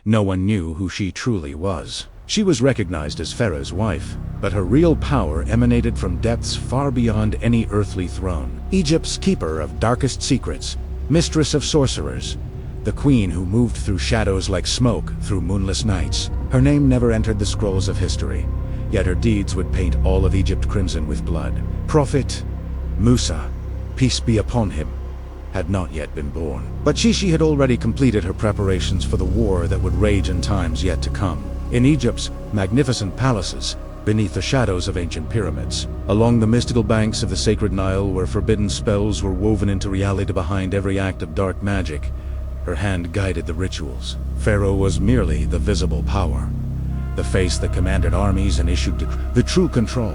No one knew who she truly was. She was recognized as Pharaoh's wife, but her real power emanated from depths far beyond any earthly throne. Egypt's keeper of darkest secrets, mistress of sorcerers, the queen who moved through shadows like smoke through moonless nights. Her name never entered the scrolls of history, yet her deeds would paint all of Egypt crimson with blood. Prophet Musa, peace be upon him, had not yet been born. But she had already completed her preparations for the war that would rage in times yet to come. In Egypt's magnificent palaces, beneath the shadows of ancient pyramids, along the mystical banks of the sacred Nile where forbidden spells were woven into reality behind every act of dark magic, her hand guided the rituals. Pharaoh was merely the visible power, the face that commanded armies and issued the true control.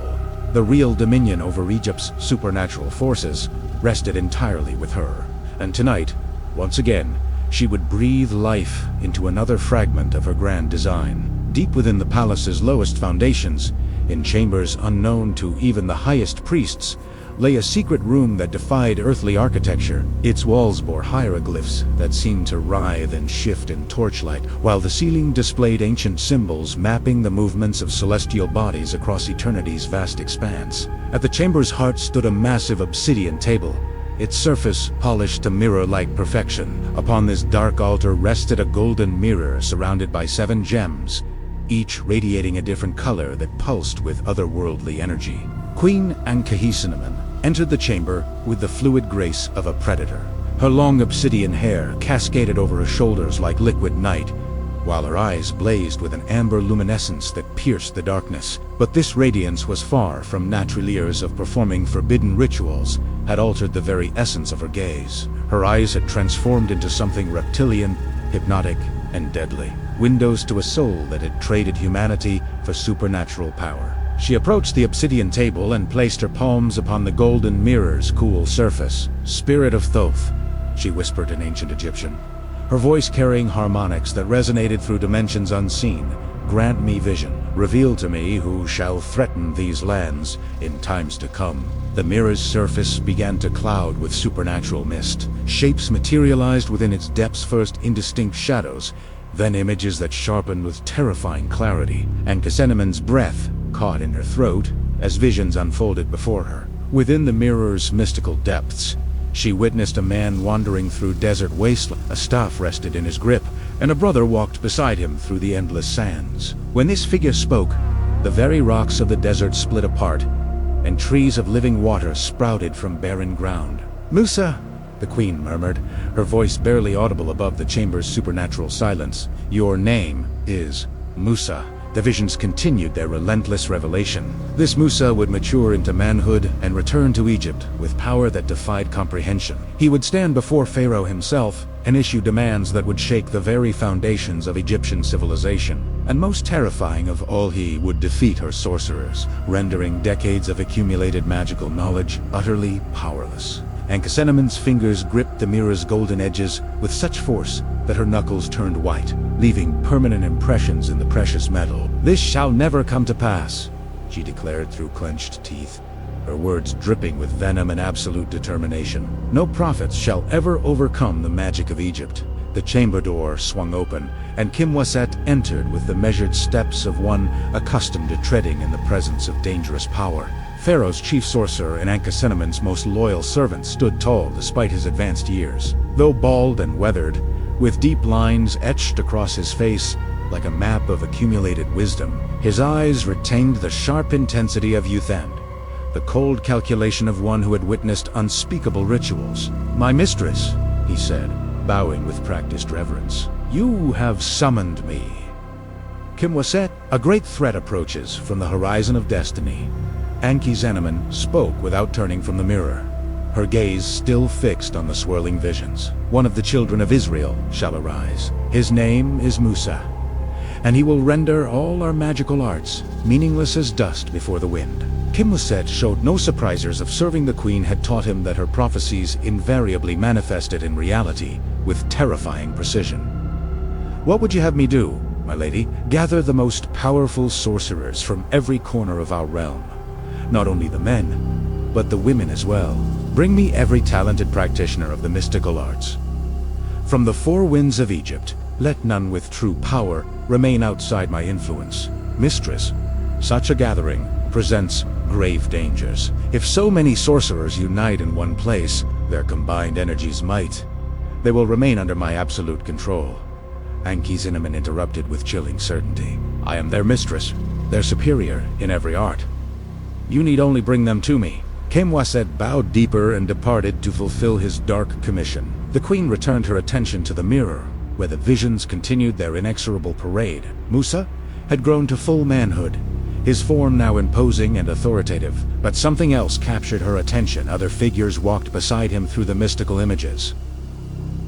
The real dominion over Egypt's supernatural forces rested entirely with her. And tonight, once again, she would breathe life into another fragment of her grand design. Deep within the palace's lowest foundations, in chambers unknown to even the highest priests, lay a secret room that defied earthly architecture. Its walls bore hieroglyphs that seemed to writhe and shift in torchlight, while the ceiling displayed ancient symbols mapping the movements of celestial bodies across eternity's vast expanse. At the chamber's heart stood a massive obsidian table, its surface polished to mirror-like perfection. Upon this dark altar rested a golden mirror surrounded by 7 gems, each radiating a different color that pulsed with otherworldly energy. Queen Ankhesenamun entered the chamber with the fluid grace of a predator. Her long obsidian hair cascaded over her shoulders like liquid night, while her eyes blazed with an amber luminescence that pierced the darkness. But this radiance was far from natural. Years of performing forbidden rituals had altered the very essence of her gaze. Her eyes had transformed into something reptilian, hypnotic, and deadly. Windows to a soul that had traded humanity for supernatural power. She approached the obsidian table and placed her palms upon the golden mirror's cool surface. "Spirit of Thoth," she whispered in ancient Egyptian, her voice carrying harmonics that resonated through dimensions unseen. "Grant me vision. Reveal to me who shall threaten these lands in times to come." The mirror's surface began to cloud with supernatural mist. Shapes materialized within its depths, first indistinct shadows, then images that sharpened with terrifying clarity. Ankhesenamun's breath caught in her throat as visions unfolded before her. Within the mirror's mystical depths, she witnessed a man wandering through desert wasteland. A staff rested in his grip, and a brother walked beside him through the endless sands. When this figure spoke, the very rocks of the desert split apart, and trees of living water sprouted from barren ground. "Musa," the queen murmured, her voice barely audible above the chamber's supernatural silence. "Your name is Musa." The visions continued their relentless revelation. This Musa would mature into manhood and return to Egypt with power that defied comprehension. He would stand before Pharaoh himself and issue demands that would shake the very foundations of Egyptian civilization. And most terrifying of all, he would defeat her sorcerers, rendering decades of accumulated magical knowledge utterly powerless. Ankhesenamun's fingers gripped the mirror's golden edges with such force that her knuckles turned white, leaving permanent impressions in the precious metal. "This shall never come to pass," she declared through clenched teeth, her words dripping with venom and absolute determination. "No prophets shall ever overcome the magic of Egypt." The chamber door swung open, and Kimwaset entered with the measured steps of one accustomed to treading in the presence of dangerous power. Pharaoh's chief sorcerer and Ankhesenamun's most loyal servant stood tall despite his advanced years. Though bald and weathered, with deep lines etched across his face like a map of accumulated wisdom, his eyes retained the sharp intensity of youth and the cold calculation of one who had witnessed unspeakable rituals. "My mistress," he said, bowing with practiced reverence, "you have summoned me." "Kimwaset, a great threat approaches from the horizon of destiny." Ankhesenamun spoke without turning from the mirror, her gaze still fixed on the swirling visions. "One of the children of Israel shall arise. His name is Musa, and he will render all our magical arts meaningless as dust before the wind." Kimwaset showed no surprises of serving the queen had taught him that her prophecies invariably manifested in reality with terrifying precision. "What would you have me do, my lady?" "Gather the most powerful sorcerers from every corner of our realm. Not only the men, but the women as well. Bring me every talented practitioner of the mystical arts. From the 4 winds of Egypt Let none with true power remain outside my influence. Mistress, such a gathering presents grave dangers. If so many sorcerers unite in one place, their combined energies might. They will remain under my absolute control. Anki Cinnamon interrupted with chilling certainty. I am their mistress, their superior in every art. You need only bring them to me. Kemwaset bowed deeper and departed to fulfill his dark commission. The queen returned her attention to the mirror, where the visions continued their inexorable parade. Musa had grown to full manhood, his form now imposing and authoritative, but something else captured her attention. Other figures walked beside him through the mystical images.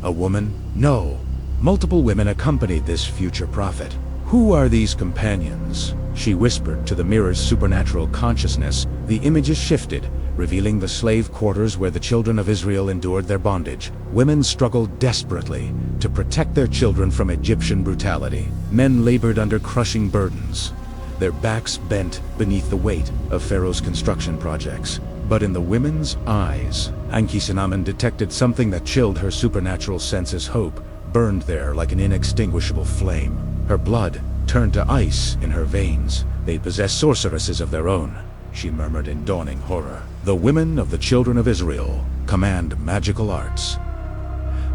A woman? No. Multiple women accompanied this future prophet. Who are these companions? She whispered to the mirror's supernatural consciousness. The images shifted, revealing the slave quarters where the children of Israel endured their bondage. Women struggled desperately to protect their children from Egyptian brutality. Men labored under crushing burdens, their backs bent beneath the weight of Pharaoh's construction projects. But in the women's eyes, Anki Cinnamon detected something that chilled her supernatural senses. Hope burned there like an inextinguishable flame. Her blood turned to ice in her veins. They possess sorceresses of their own, she murmured in dawning horror. The women of the children of Israel command magical arts.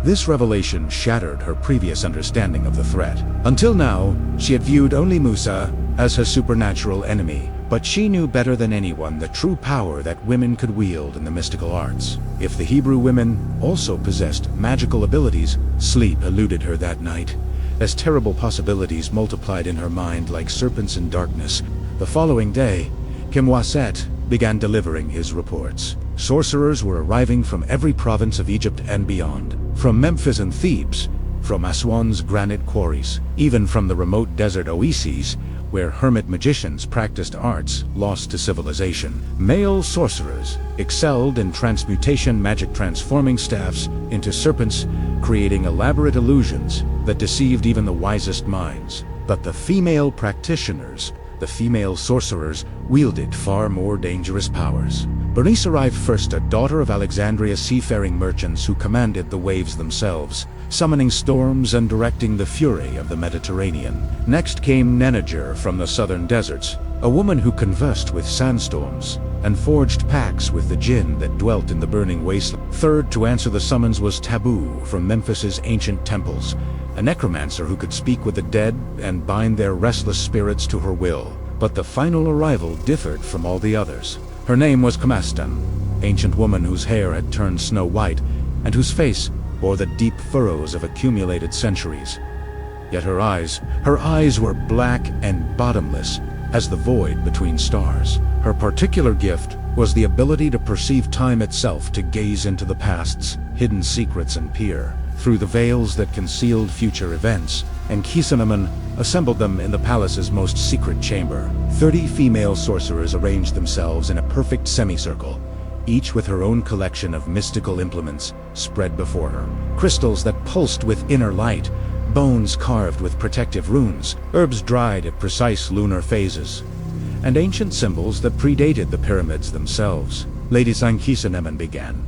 This revelation shattered her previous understanding of the threat. Until now, she had viewed only Musa as her supernatural enemy, but she knew better than anyone the true power that women could wield in the mystical arts. If the Hebrew women also possessed magical abilities, sleep eluded her that night, as terrible possibilities multiplied in her mind like serpents in darkness. The following day, Kemwaset began delivering his reports. Sorcerers were arriving from every province of Egypt and beyond, from Memphis and Thebes, from Aswan's granite quarries, even from the remote desert oases, where hermit magicians practiced arts lost to civilization. Male sorcerers excelled in transmutation magic, transforming staffs into serpents, creating elaborate illusions that deceived even the wisest minds. But the female practitioners, the female sorcerers, wielded far more dangerous powers. Bernice arrived first, a daughter of Alexandria's seafaring merchants who commanded the waves themselves, summoning storms and directing the fury of the Mediterranean. Next came Nenager from the southern deserts, a woman who conversed with sandstorms and forged pacts with the jinn that dwelt in the burning wasteland. Third to answer the summons was Taboo from Memphis's ancient temples, a necromancer who could speak with the dead and bind their restless spirits to her will. But the final arrival differed from all the others. Her name was Kamastan, ancient woman whose hair had turned snow white and whose face bore the deep furrows of accumulated centuries. Yet her eyes were black and bottomless as the void between stars. Her particular gift was the ability to perceive time itself, to gaze into the past's hidden secrets and peer through the veils that concealed future events. And Cinnamon assembled them in the palace's most secret chamber. 30 female sorcerers arranged themselves in a perfect semicircle, each with her own collection of mystical implements spread before her. Crystals that pulsed with inner light, bones carved with protective runes, herbs dried at precise lunar phases, and ancient symbols that predated the pyramids themselves. Lady Anki Cinnamon began,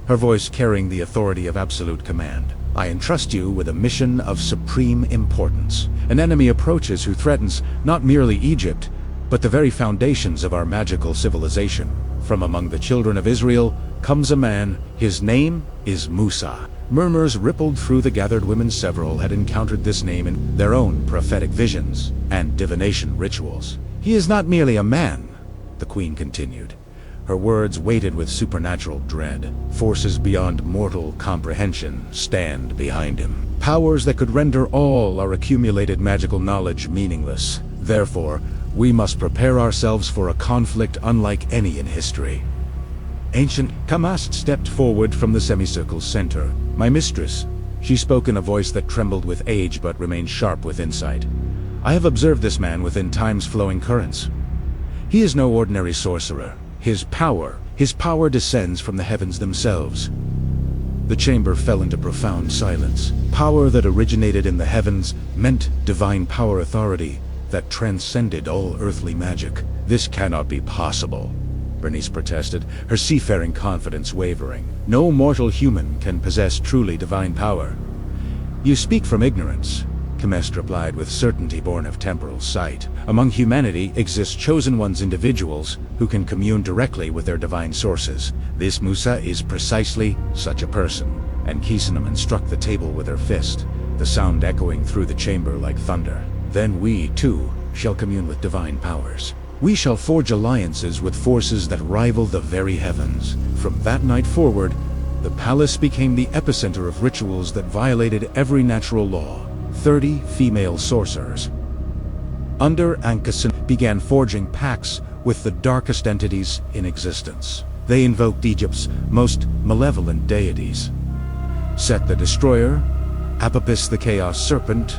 her voice carrying the authority of absolute command. I entrust you with a mission of supreme importance. An enemy approaches who threatens not merely Egypt, but the very foundations of our magical civilization. From among the children of Israel comes a man. His name is Musa. Murmurs rippled through the gathered women. Several had encountered this name in their own prophetic visions and divination rituals. He is not merely a man, the queen continued, her words weighted with supernatural dread. Forces beyond mortal comprehension stand behind him. Powers that could render all our accumulated magical knowledge meaningless. Therefore, we must prepare ourselves for a conflict unlike any in history. Ancient Kamast stepped forward from the semicircle's center. My mistress, she spoke in a voice that trembled with age but remained sharp with insight. I have observed this man within time's flowing currents. He is no ordinary sorcerer. His power descends from the heavens themselves. The chamber fell into profound silence. Power that originated in the heavens meant divine power, authority that transcended all earthly magic. This cannot be possible, Bernice protested, her seafaring confidence wavering. No mortal human can possess truly divine power. You speak from ignorance. Khemest replied with certainty born of temporal sight. Among humanity exist chosen ones, individuals who can commune directly with their divine sources. This Musa is precisely such a person. And Kisanaman struck the table with her fist, the sound echoing through the chamber like thunder. Then we, too, shall commune with divine powers. We shall forge alliances with forces that rival the very heavens. From that night forward, the palace became the epicenter of rituals that violated every natural law. 30 female sorcerers, under Ankusen, began forging pacts with the darkest entities in existence. They invoked Egypt's most malevolent deities: Set the Destroyer, Apapis the Chaos Serpent,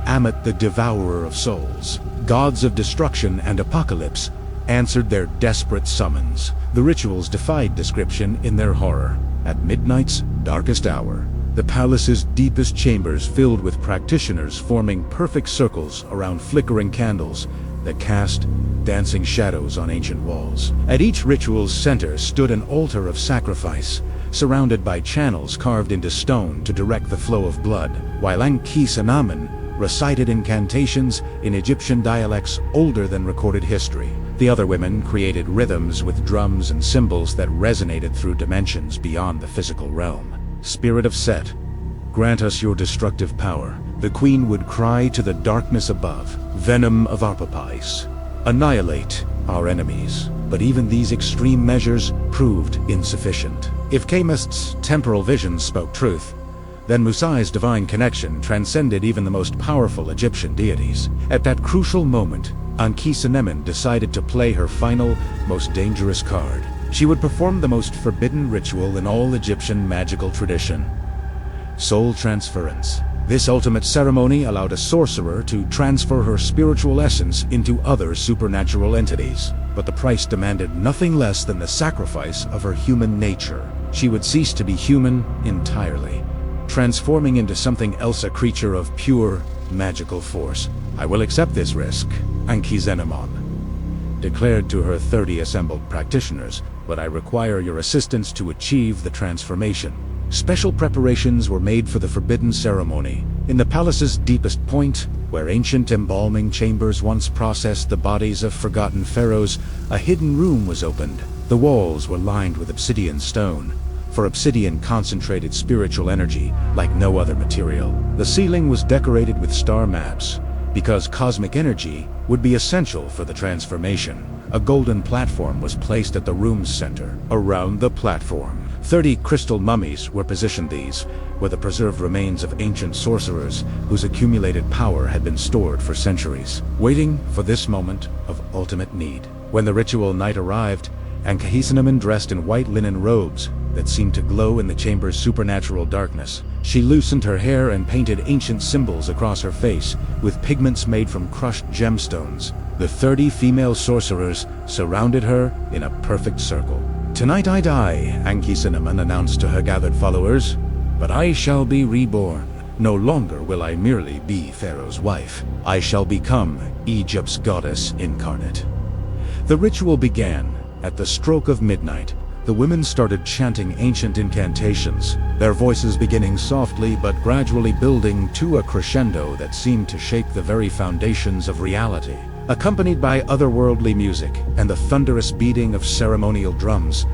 Ammit the Devourer of Souls. Gods of destruction and apocalypse answered their desperate summons. The rituals defied description in their horror. At midnight's darkest hour, the palace's deepest chambers filled with practitioners forming perfect circles around flickering candles that cast dancing shadows on ancient walls. At each ritual's center stood an altar of sacrifice, surrounded by channels carved into stone to direct the flow of blood, while Ankh-Sanamen recited incantations in Egyptian dialects older than recorded history. The other women created rhythms with drums and cymbals that resonated through dimensions beyond the physical realm. Spirit of Set, grant us your destructive power. The queen would cry to the darkness above. Venom of Apapis, annihilate our enemies. But even these extreme measures proved insufficient. If Khemest's temporal vision spoke truth, then Musa's divine connection transcended even the most powerful Egyptian deities. At that crucial moment, Ankh-Sanamen decided to play her final, most dangerous card. She would perform the most forbidden ritual in all Egyptian magical tradition: soul transference. This ultimate ceremony allowed a sorcerer to transfer her spiritual essence into other supernatural entities. But the price demanded nothing less than the sacrifice of her human nature. She would cease to be human entirely, transforming into something else, a creature of pure magical force. I will accept this risk, Ankh-Sanamen declared to her 30 assembled practitioners, but I require your assistance to achieve the transformation. Special preparations were made for the forbidden ceremony. In the palace's deepest point, where ancient embalming chambers once processed the bodies of forgotten pharaohs, a hidden room was opened. The walls were lined with obsidian stone, for obsidian concentrated spiritual energy like no other material. The ceiling was decorated with star maps, because cosmic energy would be essential for the transformation. A golden platform was placed at the room's center. Around the platform, 30 crystal mummies were positioned. These were the preserved remains of ancient sorcerers whose accumulated power had been stored for centuries, waiting for this moment of ultimate need. When the ritual night arrived, Ankh-Sanamen, dressed in white linen robes that seemed to glow in the chamber's supernatural darkness, she loosened her hair and painted ancient symbols across her face with pigments made from crushed gemstones. The 30 female sorcerers surrounded her in a perfect circle. Tonight I die, Ankh-Sanamen announced to her gathered followers, but I shall be reborn. No longer will I merely be Pharaoh's wife. I shall become Egypt's goddess incarnate. The ritual began. At the stroke of midnight, the women started chanting ancient incantations, their voices beginning softly but gradually building to a crescendo that seemed to shake the very foundations of reality. Accompanied by otherworldly music and the thunderous beating of ceremonial drums,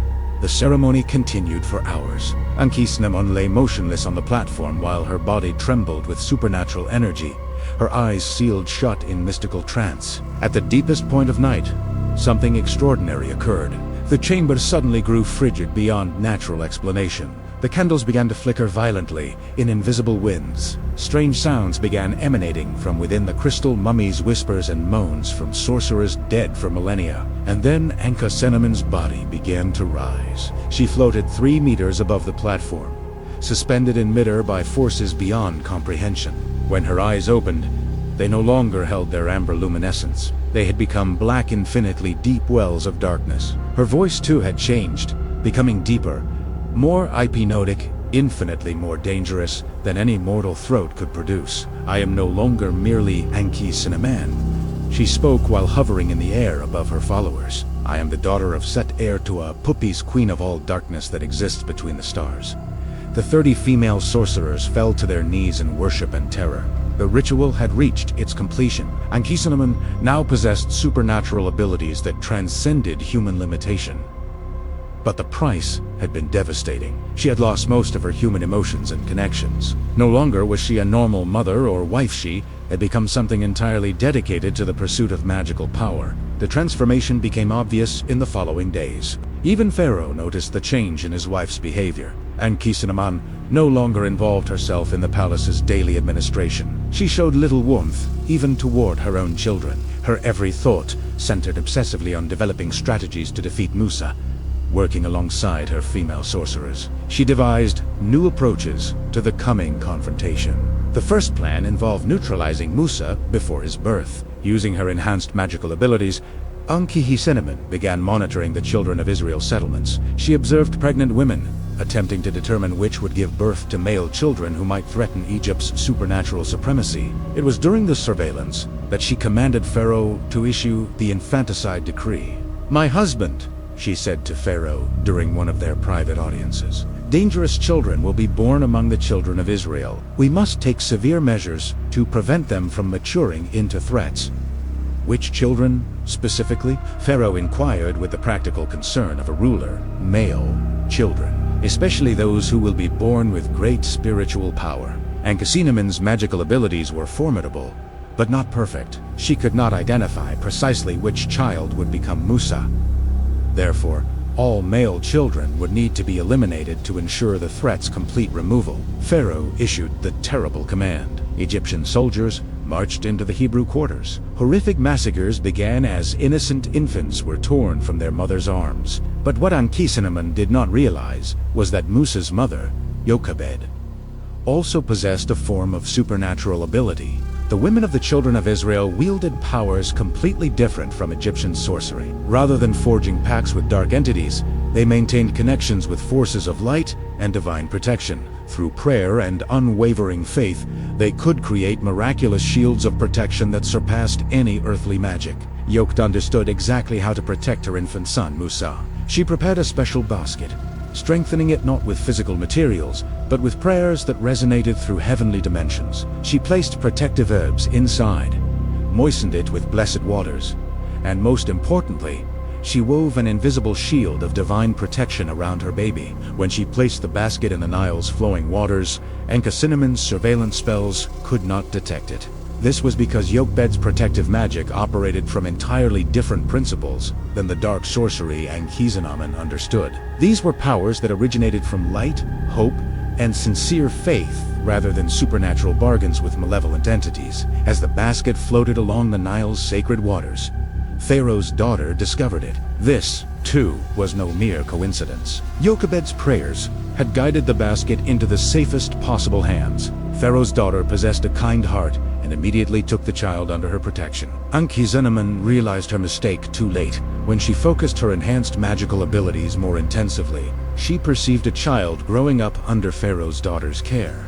the ceremony continued for hours. Ankh-Sanamen lay motionless on the platform while her body trembled with supernatural energy, her eyes sealed shut in mystical trance. At the deepest point of night, something extraordinary occurred. The chamber suddenly grew frigid beyond natural explanation. The candles began to flicker violently in invisible winds. Strange sounds began emanating from within the crystal mummies, whispers and moans from sorcerers dead for millennia. And then Ankh-Sanamen's body began to rise. She floated 3 meters above the platform, suspended in midair by forces beyond comprehension. When her eyes opened, they no longer held their amber luminescence. They had become black, infinitely deep wells of darkness. Her voice too had changed, becoming deeper, more hypnotic, infinitely more dangerous than any mortal throat could produce. I am no longer merely Ankh-Sanamen. She spoke while hovering in the air above her followers. I am the daughter of Set, heir to a Pupis, queen of all darkness that exists between the stars. The 30 female sorcerers fell to their knees in worship and terror. The ritual had reached its completion, and Ankhesenamun now possessed supernatural abilities that transcended human limitation. But the price had been devastating. She had lost most of her human emotions and connections. No longer was she a normal mother or wife. She had become something entirely dedicated to the pursuit of magical power. The transformation became obvious in the following days. Even Pharaoh noticed the change in his wife's behavior. Ankhesenamun no longer involved herself in the palace's daily administration. She showed little warmth, even toward her own children. Her every thought centered obsessively on developing strategies to defeat Musa. Working alongside her female sorcerers, she devised new approaches to the coming confrontation. The first plan involved neutralizing Musa before his birth. Using her enhanced magical abilities, Ankhesenamun began monitoring the children of Israel's settlements. She observed pregnant women, attempting to determine which would give birth to male children who might threaten Egypt's supernatural supremacy. It was during this surveillance that she commanded Pharaoh to issue the infanticide decree. "My husband," she said to Pharaoh during one of their private audiences, "dangerous children will be born among the children of Israel. We must take severe measures to prevent them from maturing into threats." "Which children, specifically?" Pharaoh inquired with the practical concern of a ruler. "Male children, especially those who will be born with great spiritual power." Ankhesenamun's magical abilities were formidable, but not perfect. She could not identify precisely which child would become Musa. Therefore, all male children would need to be eliminated to ensure the threat's complete removal. Pharaoh issued the terrible command. Egyptian soldiers marched into the Hebrew quarters. Horrific massacres began as innocent infants were torn from their mother's arms. But what Ankhesenamun did not realize was that Musa's mother, Jochebed, also possessed a form of supernatural ability. The women of the children of Israel wielded powers completely different from Egyptian sorcery. Rather than forging pacts with dark entities, they maintained connections with forces of light and divine protection. Through prayer and unwavering faith, they could create miraculous shields of protection that surpassed any earthly magic. Jochebed understood exactly how to protect her infant son, Musa. She prepared a special basket, strengthening it not with physical materials, but with prayers that resonated through heavenly dimensions. She placed protective herbs inside, moistened it with blessed waters, and most importantly, she wove an invisible shield of divine protection around her baby. When she placed the basket in the Nile's flowing waters, Ankhesenamun's surveillance spells could not detect it. This was because Jochebed's protective magic operated from entirely different principles than the dark sorcery Ankhesenamun understood. These were powers that originated from light, hope, and sincere faith rather than supernatural bargains with malevolent entities. As the basket floated along the Nile's sacred waters, Pharaoh's daughter discovered it. This, too, was no mere coincidence. Jochebed's prayers had guided the basket into the safest possible hands. Pharaoh's daughter possessed a kind heart and immediately took the child under her protection. Ankhesenamun realized her mistake too late. When she focused her enhanced magical abilities more intensively, she perceived a child growing up under Pharaoh's daughter's care.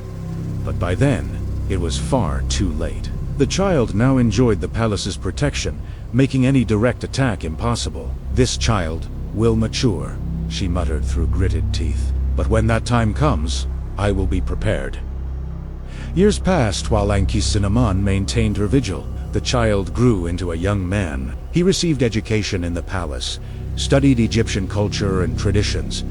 But by then, it was far too late. The child now enjoyed the palace's protection, making any direct attack impossible. "This child will mature," she muttered through gritted teeth. "But when that time comes, I will be prepared." Years passed while Ankhesenamun maintained her vigil. The child grew into a young man. He received education in the palace, studied Egyptian culture and traditions.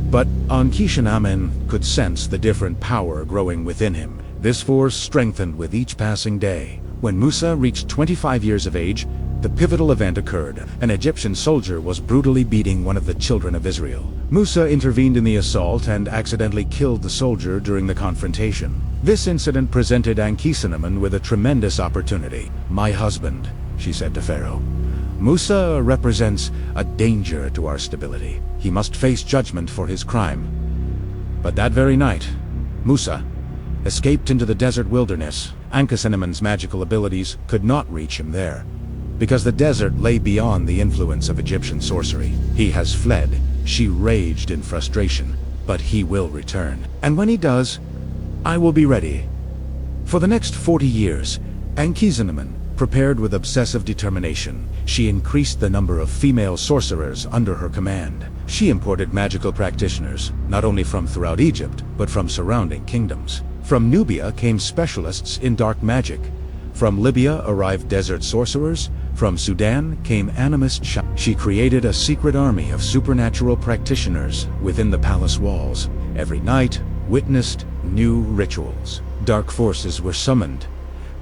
But Ankhesenamun could sense the different power growing within him. This force strengthened with each passing day. When Musa reached 25 years of age, the pivotal event occurred. An Egyptian soldier was brutally beating one of the children of Israel. Musa intervened in the assault and accidentally killed the soldier during the confrontation. This incident presented Ankhesenamun with a tremendous opportunity. "My husband," she said to Pharaoh, "Musa represents a danger to our stability. He must face judgment for his crime." But that very night, Musa escaped into the desert wilderness. Ankhesenamun's magical abilities could not reach him there, because the desert lay beyond the influence of Egyptian sorcery. "He has fled," she raged in frustration, "but he will return. And when he does, I will be ready." For the next 40 years, Ankhesenamun prepared with obsessive determination. She increased the number of female sorcerers under her command. She imported magical practitioners, not only from throughout Egypt, but from surrounding kingdoms. From Nubia came specialists in dark magic. From Libya arrived desert sorcerers. From Sudan came animist She created a secret army of supernatural practitioners within the palace walls. Every night witnessed new rituals. Dark forces were summoned.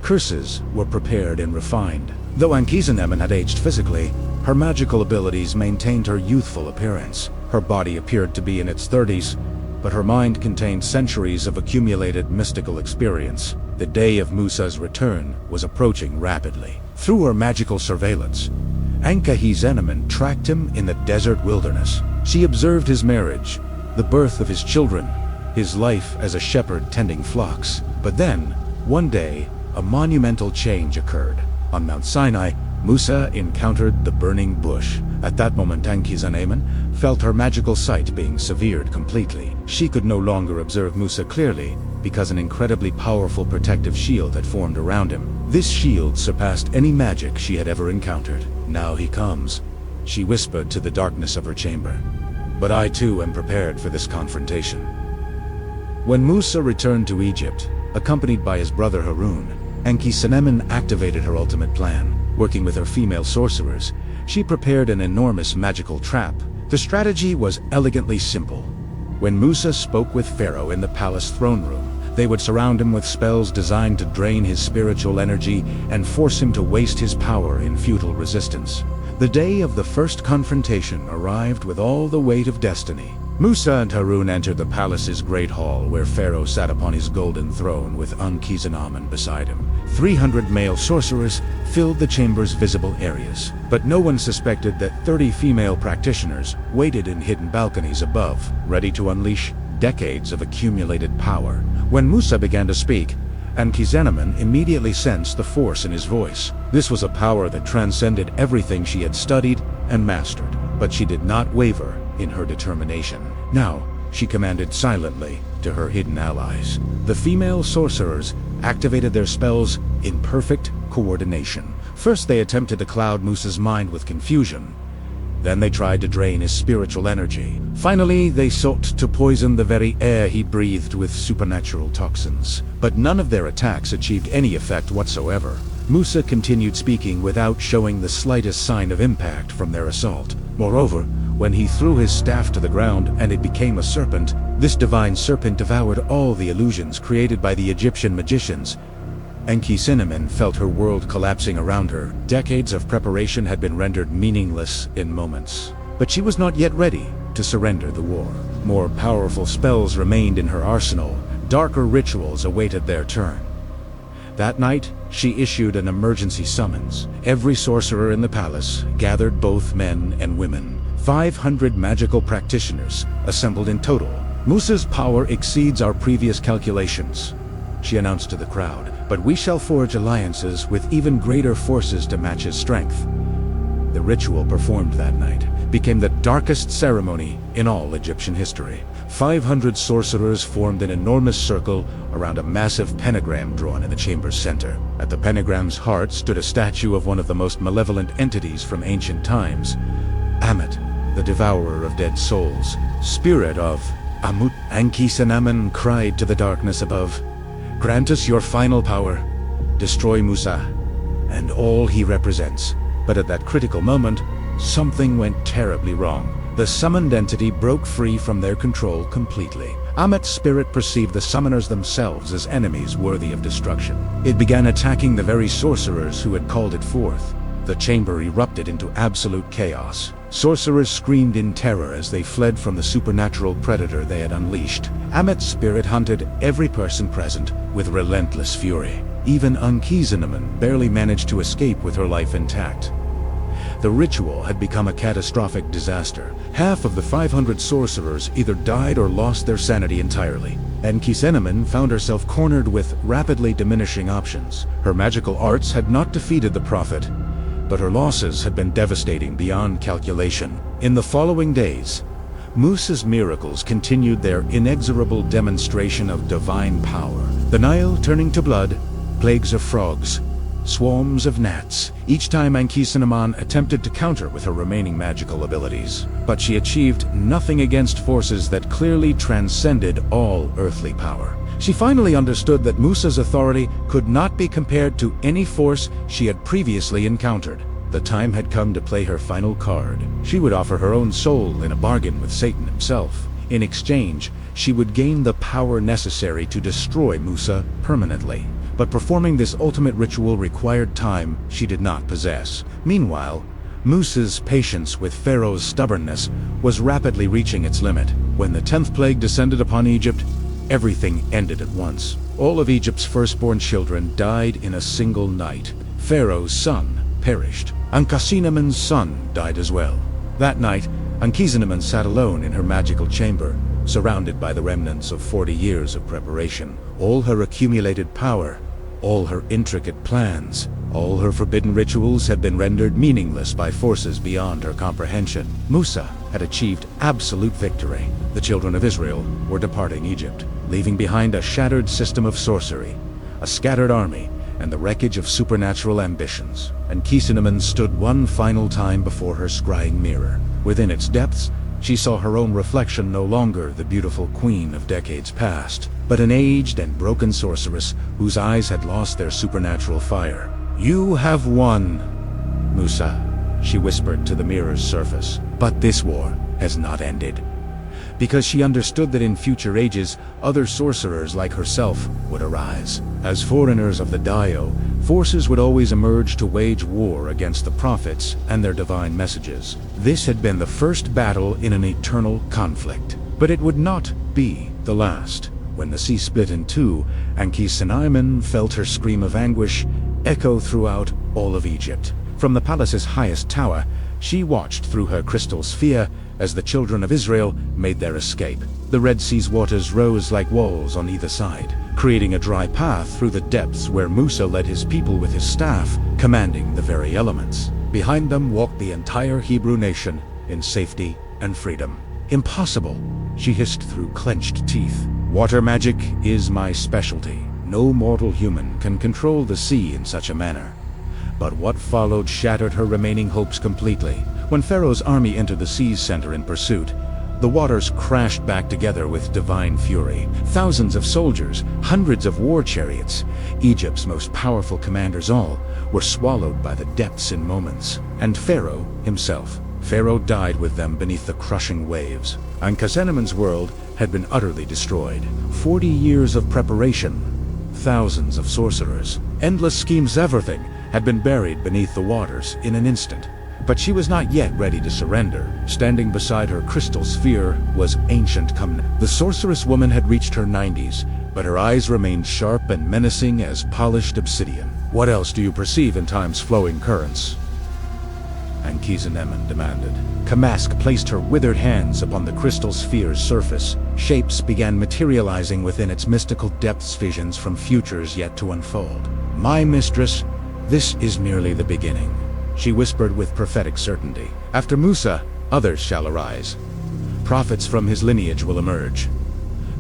Curses were prepared and refined. Though Ankhesenemen had aged physically, her magical abilities maintained her youthful appearance. Her body appeared to be in its 30s, but her mind contained centuries of accumulated mystical experience. The day of Musa's return was approaching rapidly. Through her magical surveillance, Ankhesenemen tracked him in the desert wilderness. She observed his marriage, the birth of his children, his life as a shepherd tending flocks. But then, one day, a monumental change occurred. On Mount Sinai, Musa encountered the burning bush. At that moment, Ankhesenemen felt her magical sight being severed completely. She could no longer observe Musa clearly because an incredibly powerful protective shield had formed around him. This shield surpassed any magic she had ever encountered. "Now he comes," she whispered to the darkness of her chamber. "But I too am prepared for this confrontation." When Musa returned to Egypt, accompanied by his brother Harun, Ankhesenemen activated her ultimate plan. Working with her female sorcerers, she prepared an enormous magical trap. The strategy was elegantly simple. When Musa spoke with Pharaoh in the palace throne room, they would surround him with spells designed to drain his spiritual energy and force him to waste his power in futile resistance. The day of the first confrontation arrived with all the weight of destiny. Musa and Harun entered the palace's great hall, where Pharaoh sat upon his golden throne with Ankhesenemen beside him. 300 male sorcerers filled the chamber's visible areas, but no one suspected that 30 female practitioners waited in hidden balconies above, ready to unleash decades of accumulated power. When Musa began to speak, Ankhesenemen immediately sensed the force in his voice. This was a power that transcended everything she had studied and mastered, but she did not waver in her determination. Now, she commanded silently to her hidden allies. The female sorcerers activated their spells in perfect coordination. First, they attempted to cloud Musa's mind with confusion. Then they tried to drain his spiritual energy. Finally, they sought to poison the very air he breathed with supernatural toxins. But none of their attacks achieved any effect whatsoever. Musa continued speaking without showing the slightest sign of impact from their assault. Moreover, when he threw his staff to the ground and it became a serpent, this divine serpent devoured all the illusions created by the Egyptian magicians. Ankhesenemen felt her world collapsing around her. Decades of preparation had been rendered meaningless in moments. But she was not yet ready to surrender the war. More powerful spells remained in her arsenal. Darker rituals awaited their turn. That night, she issued an emergency summons. Every sorcerer in the palace gathered, both men and women. 500 magical practitioners assembled in total. "Musa's power exceeds our previous calculations," she announced to the crowd, "but we shall forge alliances with even greater forces to match his strength." The ritual performed that night became the darkest ceremony in all Egyptian history. 500 sorcerers formed an enormous circle around a massive pentagram drawn in the chamber's center. At the pentagram's heart stood a statue of one of the most malevolent entities from ancient times, Ammit, the devourer of dead souls, spirit of Amut. Ankhesenemen cried to the darkness above, "Grant us your final power. Destroy Musa and all he represents." But at that critical moment, something went terribly wrong. The summoned entity broke free from their control completely. Amit's spirit perceived the summoners themselves as enemies worthy of destruction. It began attacking the very sorcerers who had called it forth. The chamber erupted into absolute chaos. Sorcerers screamed in terror as they fled from the supernatural predator they had unleashed. Amit's spirit hunted every person present with relentless fury. Even Ankhesenemen barely managed to escape with her life intact. The ritual had become a catastrophic disaster. Half of the 500 sorcerers either died or lost their sanity entirely. Ankhesenemen found herself cornered with rapidly diminishing options. Her magical arts had not defeated the prophet, but her losses had been devastating beyond calculation. In the following days, Musa's miracles continued their inexorable demonstration of divine power. The Nile turning to blood, plagues of frogs, swarms of gnats. Each time Ankhesenemen attempted to counter with her remaining magical abilities. But she achieved nothing against forces that clearly transcended all earthly power. She finally understood that Musa's authority could not be compared to any force she had previously encountered. The time had come to play her final card. She would offer her own soul in a bargain with Satan himself. In exchange, she would gain the power necessary to destroy Musa permanently. But performing this ultimate ritual required time she did not possess. Meanwhile, Musa's patience with Pharaoh's stubbornness was rapidly reaching its limit. When the 10th plague descended upon Egypt, everything ended at once. All of Egypt's firstborn children died in a single night. Pharaoh's son perished. Ankhesenamon's son died as well. That night, Ankhesenamun sat alone in her magical chamber, surrounded by the remnants of 40 years of preparation. All her accumulated power, all her intricate plans, all her forbidden rituals had been rendered meaningless by forces beyond her comprehension. Musa had achieved absolute victory. The children of Israel were departing Egypt, leaving behind a shattered system of sorcery, a scattered army, and the wreckage of supernatural ambitions. Ankhesenamun stood one final time before her scrying mirror. Within its depths, she saw her own reflection, no longer the beautiful queen of decades past, but an aged and broken sorceress whose eyes had lost their supernatural fire. "You have won, Musa," she whispered to the mirror's surface. But this war has not ended. Because she understood that in future ages, other sorcerers like herself would arise. As foreigners of the Dio, forces would always emerge to wage war against the prophets and their divine messages. This had been the first battle in an eternal conflict. But it would not be the last. When the sea split in two, Ankhesenamun felt her scream of anguish echo throughout all of Egypt. From the palace's highest tower, she watched through her crystal sphere as the children of Israel made their escape. The Red Sea's waters rose like walls on either side, creating a dry path through the depths where Musa led his people with his staff, commanding the very elements. Behind them walked the entire Hebrew nation in safety and freedom. "Impossible," she hissed through clenched teeth. "Water magic is my specialty. No mortal human can control the sea in such a manner." But what followed shattered her remaining hopes completely. When Pharaoh's army entered the sea's center in pursuit, the waters crashed back together with divine fury. Thousands of soldiers, hundreds of war chariots, Egypt's most powerful commanders all, were swallowed by the depths in moments. And Pharaoh himself. Pharaoh died with them beneath the crushing waves. Ankhesenamun's world had been utterly destroyed. 40 years of preparation, thousands of sorcerers, endless schemes, everything had been buried beneath the waters in an instant. But she was not yet ready to surrender. Standing beside her crystal sphere was ancient Kumna. The sorceress woman had reached her 90s, but her eyes remained sharp and menacing as polished obsidian. "What else do you perceive in time's flowing currents?" Ankhesenamun demanded. Kamask placed her withered hands upon the crystal sphere's surface. Shapes began materializing within its mystical depths, visions from futures yet to unfold. "My mistress, this is merely the beginning," she whispered with prophetic certainty. "After Musa, others shall arise. Prophets from his lineage will emerge.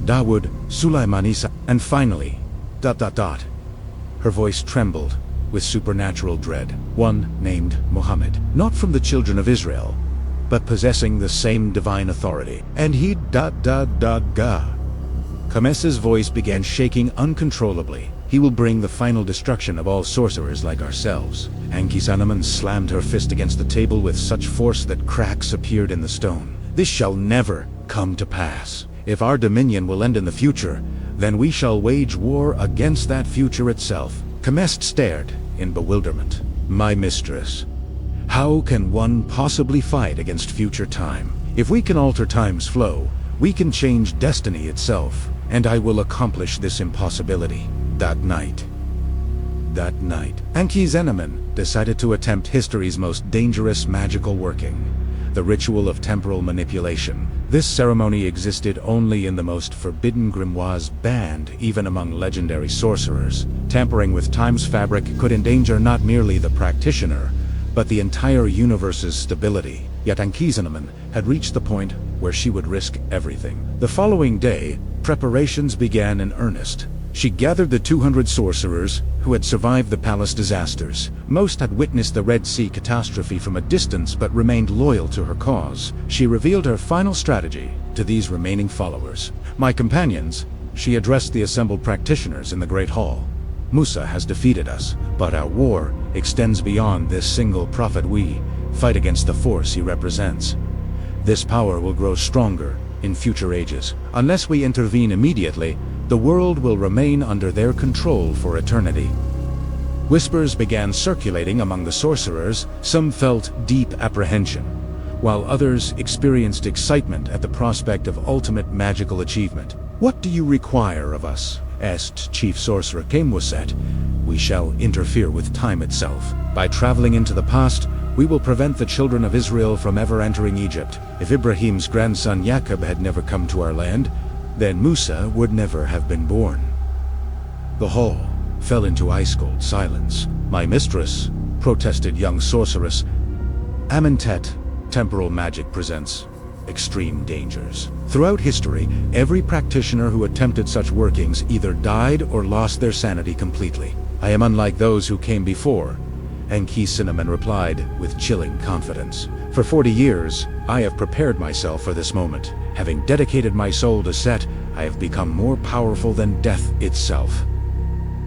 Dawood, Sulaiman, Isa, and finally, ... Her voice trembled with supernatural dread. One named Muhammad, not from the children of Israel, but possessing the same divine authority. And he ... Kames's voice began shaking uncontrollably. "He will bring the final destruction of all sorcerers like ourselves." Ankhesenamun slammed her fist against the table with such force that cracks appeared in the stone. "This shall never come to pass. If our dominion will end in the future, then we shall wage war against that future itself." Kames stared in bewilderment. "My mistress, how can one possibly fight against future time? If we can alter time's flow, we can change destiny itself, and I will accomplish this impossibility." That night, Ankhesenamun decided to attempt history's most dangerous magical working, the ritual of temporal manipulation. This ceremony existed only in the most forbidden grimoires banned even among legendary sorcerers. Tampering with time's fabric could endanger not merely the practitioner, but the entire universe's stability. Yet Ankhesenamun had reached the point where she would risk everything. The following day, preparations began in earnest. She gathered the 200 sorcerers who had survived the palace disasters. Most had witnessed the Red Sea catastrophe from a distance but remained loyal to her cause. She revealed her final strategy to these remaining followers. "My companions, She addressed the assembled practitioners in the Great Hall. Musa has defeated us, but our war extends beyond this single prophet. We fight against the force he represents. This power will grow stronger in future ages. Unless we intervene immediately, the world will remain under their control for eternity. Whispers began circulating among the sorcerers. Some felt deep apprehension, while others experienced excitement at the prospect of ultimate magical achievement. "What do you require of us?" asked Chief Sorcerer Kemuset. "We shall interfere with time itself. By traveling into the past, we will prevent the children of Israel from ever entering Egypt. If Ibrahim's grandson Jacob had never come to our land, then Musa would never have been born." The hall fell into ice-cold silence. "My mistress," protested young sorceress. "Amentet, temporal magic presents extreme dangers. Throughout history, every practitioner who attempted such workings either died or lost their sanity completely. I am unlike those who came before," Enki Cinnamon replied with chilling confidence. "For 40 years, I have prepared myself for this moment. Having dedicated my soul to Set, I have become more powerful than death itself."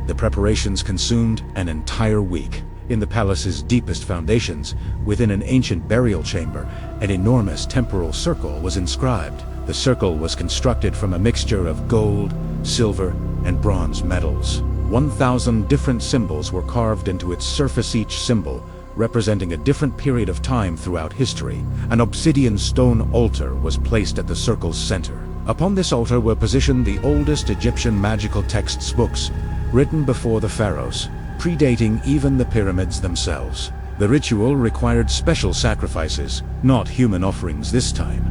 The preparations consumed an entire week. In the palace's deepest foundations, within an ancient burial chamber, an enormous temporal circle was inscribed. The circle was constructed from a mixture of gold, silver, and bronze metals. 1,000 different symbols were carved into its surface, each symbol representing a different period of time throughout history. An obsidian stone altar was placed at the circle's center. Upon this altar were positioned the oldest Egyptian magical texts books, written before the pharaohs, predating even the pyramids themselves. The ritual required special sacrifices, not human offerings this time,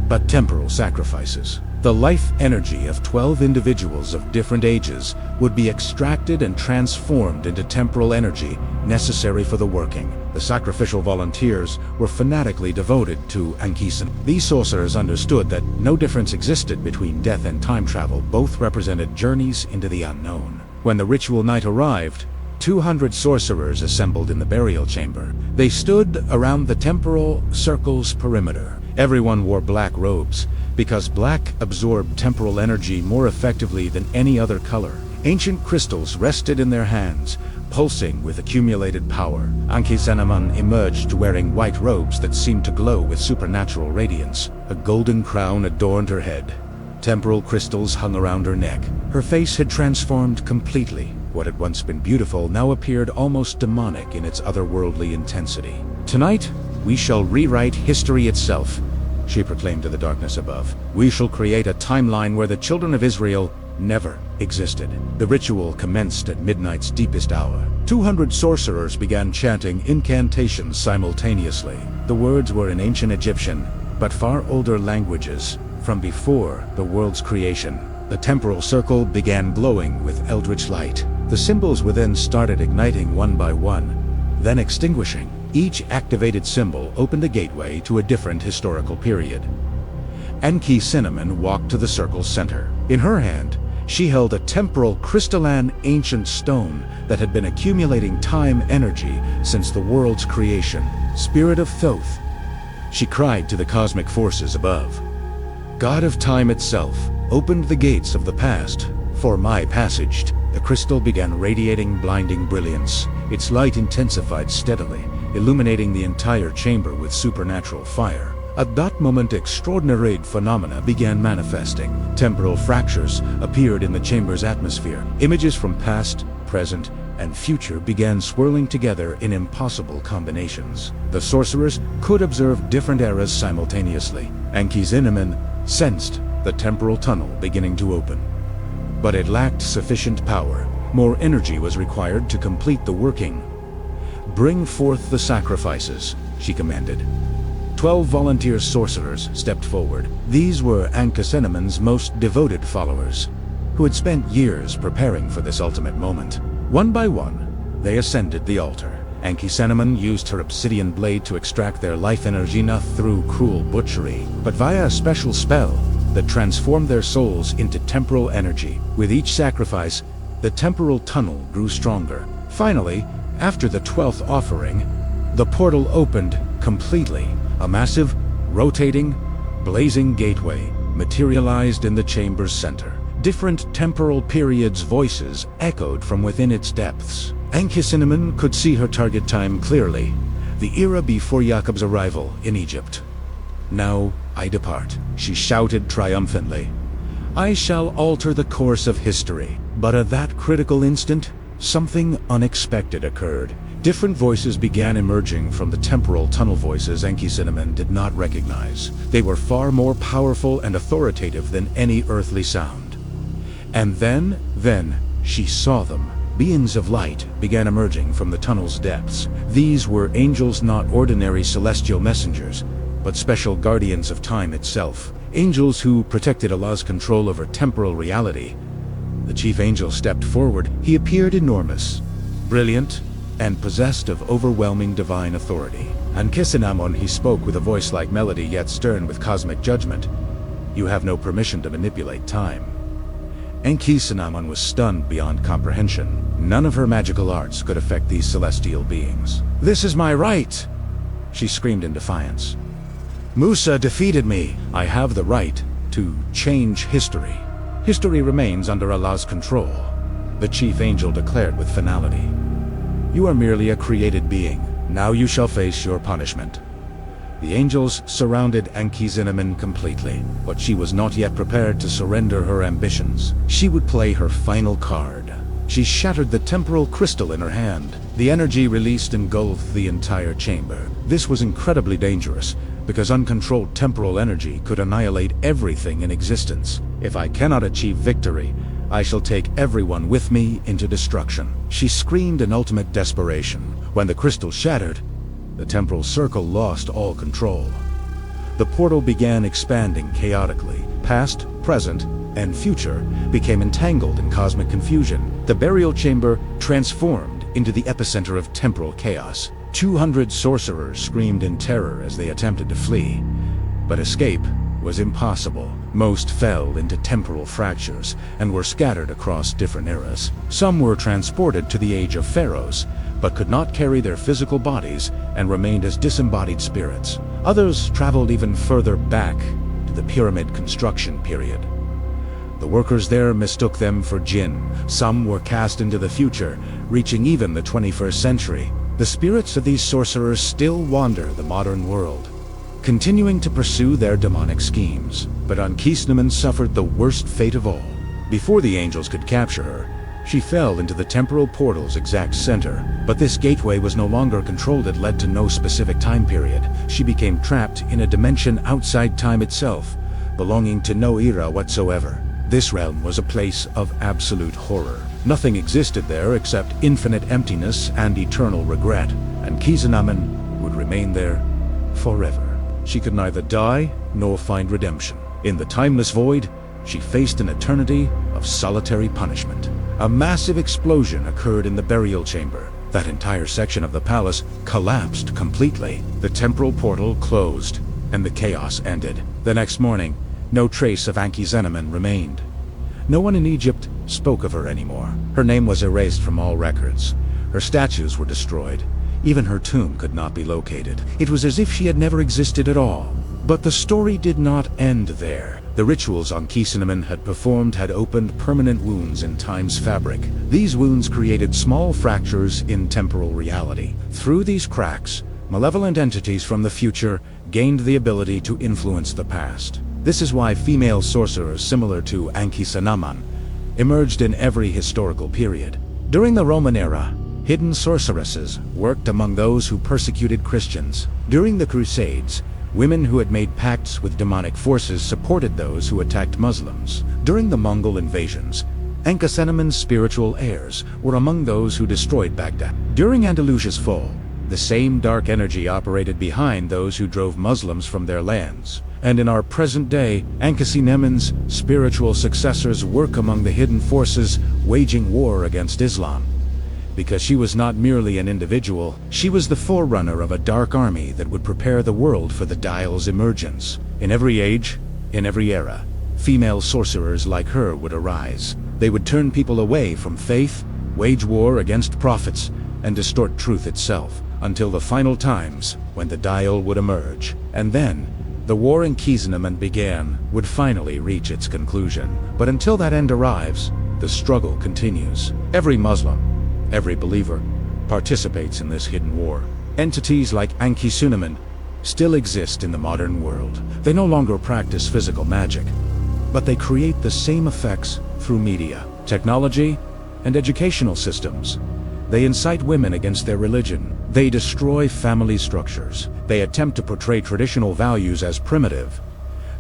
but temporal sacrifices. The life energy of 12 individuals of different ages would be extracted and transformed into temporal energy necessary for the working. The sacrificial volunteers were fanatically devoted to Ankisan. These sorcerers understood that no difference existed between death and time travel. Both represented journeys into the unknown. When the ritual night arrived, 200 sorcerers assembled in the burial chamber. They stood around the temporal circle's perimeter. Everyone wore black robes, because black absorbed temporal energy more effectively than any other color. Ancient crystals rested in their hands, pulsing with accumulated power. Anki-Senaman emerged wearing white robes that seemed to glow with supernatural radiance. A golden crown adorned her head. Temporal crystals hung around her neck. Her face had transformed completely. What had once been beautiful now appeared almost demonic in its otherworldly intensity. "Tonight, we shall rewrite history itself," she proclaimed to the darkness above. "We shall create a timeline where the children of Israel never existed." The ritual commenced at midnight's deepest hour. 200 sorcerers began chanting incantations simultaneously. The words were in ancient Egyptian, but far older languages, from before the world's creation. The temporal circle began glowing with eldritch light. The symbols within started igniting one by one, then extinguishing. Each activated symbol opened a gateway to a different historical period. Enki Cinnamon walked to the circle's center. In her hand, she held a temporal crystalline ancient stone that had been accumulating time energy since the world's creation. "Spirit of Thoth," she cried to the cosmic forces above. "God of time itself, opened the gates of the past for my passage." The crystal began radiating blinding brilliance. Its light intensified steadily, illuminating the entire chamber with supernatural fire. At that moment, extraordinary phenomena began manifesting. Temporal fractures appeared in the chamber's atmosphere. Images from past, present, and future began swirling together in impossible combinations. The sorcerers could observe different eras simultaneously. Enki Cinnamon sensed the temporal tunnel beginning to open. But it lacked sufficient power. More energy was required to complete the working. "Bring forth the sacrifices," she commanded. 12 volunteer sorcerers stepped forward. These were Anki-Cinnamon's most devoted followers, who had spent years preparing for this ultimate moment. One by one, they ascended the altar. Anki-Cinnamon used her obsidian blade to extract their life energy not through cruel butchery, but via a special spell that transformed their souls into temporal energy. With each sacrifice, the temporal tunnel grew stronger. Finally, after the 12th offering, the portal opened completely. A massive, rotating, blazing gateway materialized in the chamber's center. Different temporal periods' voices echoed from within its depths. Ankh-Cinnamon could see her target time clearly, the era before Jacob's arrival in Egypt. "Now I depart," she shouted triumphantly. "I shall alter the course of history." But at that critical instant, something unexpected occurred. Different voices began emerging from the temporal tunnel voices Ankh-Cinnamon did not recognize. They were far more powerful and authoritative than any earthly sound. And then she saw them. Beings of light began emerging from the tunnel's depths. These were angels, not ordinary celestial messengers, but special guardians of time itself. Angels who protected Allah's control over temporal reality. The chief angel stepped forward. He appeared enormous, brilliant, and possessed of overwhelming divine authority. Ankh-Cinnamon, he spoke with a voice like melody yet stern with cosmic judgment. "You have no permission to manipulate time." Ankh-Cinnamon was stunned beyond comprehension. None of her magical arts could affect these celestial beings. "This is my right!" she screamed in defiance. "Musa defeated me. I have the right to change history. History remains under Allah's control," the chief angel declared with finality. "You are merely a created being. Now you shall face your punishment." The angels surrounded Ankh-Cinnamon completely, but she was not yet prepared to surrender her ambitions. She would play her final card. She shattered the temporal crystal in her hand. The energy released engulfed the entire chamber. This was incredibly dangerous, because uncontrolled temporal energy could annihilate everything in existence. "If I cannot achieve victory, I shall take everyone with me into destruction," she screamed in ultimate desperation. When the crystal shattered, the temporal circle lost all control. The portal began expanding chaotically. Past, present, and future became entangled in cosmic confusion. The burial chamber transformed into the epicenter of temporal chaos. 200 sorcerers screamed in terror as they attempted to flee. But escape was impossible. Most fell into temporal fractures and were scattered across different eras. Some were transported to the age of pharaohs, but could not carry their physical bodies and remained as disembodied spirits. Others traveled even further back to the pyramid construction period. The workers there mistook them for jinn. Some were cast into the future, reaching even the 21st century. The spirits of these sorcerers still wander the modern world, continuing to pursue their demonic schemes. But Ankh-Cinnamon suffered the worst fate of all. Before the angels could capture her, she fell into the temporal portal's exact center. But this gateway was no longer controlled. It led to no specific time period. She became trapped in a dimension outside time itself, belonging to no era whatsoever. This realm was a place of absolute horror. Nothing existed there except infinite emptiness and eternal regret. And Ankh-Cinnamon would remain there forever. She could neither die nor find redemption. In the timeless void, she faced an eternity of solitary punishment. A massive explosion occurred in the burial chamber. That entire section of the palace collapsed completely. The temporal portal closed, and the chaos ended. The next morning, no trace of Ankh-Cinnamon remained. No one in Egypt spoke of her anymore. Her name was erased from all records. Her statues were destroyed. Even her tomb could not be located. It was as if she had never existed at all. But the story did not end there. The rituals Ankh-Cinnamon had performed had opened permanent wounds in time's fabric. These wounds created small fractures in temporal reality. Through these cracks, malevolent entities from the future gained the ability to influence the past. This is why female sorcerers similar to Ankh-Cinnamon emerged in every historical period. During the Roman era, hidden sorceresses worked among those who persecuted Christians. During the Crusades, women who had made pacts with demonic forces supported those who attacked Muslims. During the Mongol invasions, Ankh-Cinnamon's spiritual heirs were among those who destroyed Baghdad. During Andalusia's fall, the same dark energy operated behind those who drove Muslims from their lands. And in our present day, Ankh-Cinnamon's spiritual successors work among the hidden forces waging war against Islam. Because she was not merely an individual, she was the forerunner of a dark army that would prepare the world for the Dial's emergence. In every age, in every era, female sorcerers like her would arise. They would turn people away from faith, wage war against prophets, and distort truth itself, until the final times when the Dial would emerge. And then, the war in Kisanaman began would finally reach its conclusion. But until that end arrives, the struggle continues. Every Muslim, every believer, participates in this hidden war. Entities like Ankisunaman still exist in the modern world. They no longer practice physical magic, but they create the same effects through media, technology, and educational systems. They incite women against their religion. They destroy family structures. They attempt to portray traditional values as primitive.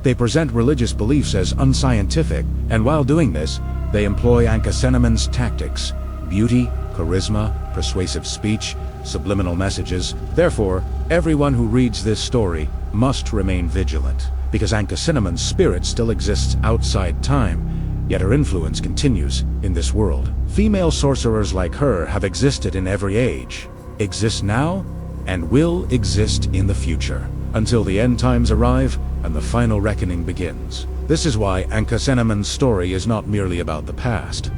They present religious beliefs as unscientific, and while doing this, they employ Ankisunaman's tactics: beauty, charisma, persuasive speech, subliminal messages. Therefore, everyone who reads this story must remain vigilant, because Ankisunaman's spirit still exists outside time, yet her influence continues in this world. Female sorcerers like her have existed in every age, exist now, and will exist in the future, until the end times arrive and the final reckoning begins. This is why Ankisunaman's story is not merely about the past.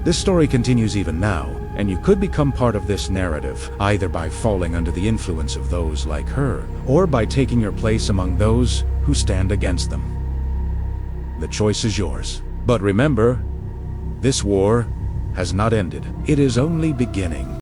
This story continues even now, and you could become part of this narrative, either by falling under the influence of those like her, or by taking your place among those who stand against them. The choice is yours. But remember, this war has not ended. It is only beginning.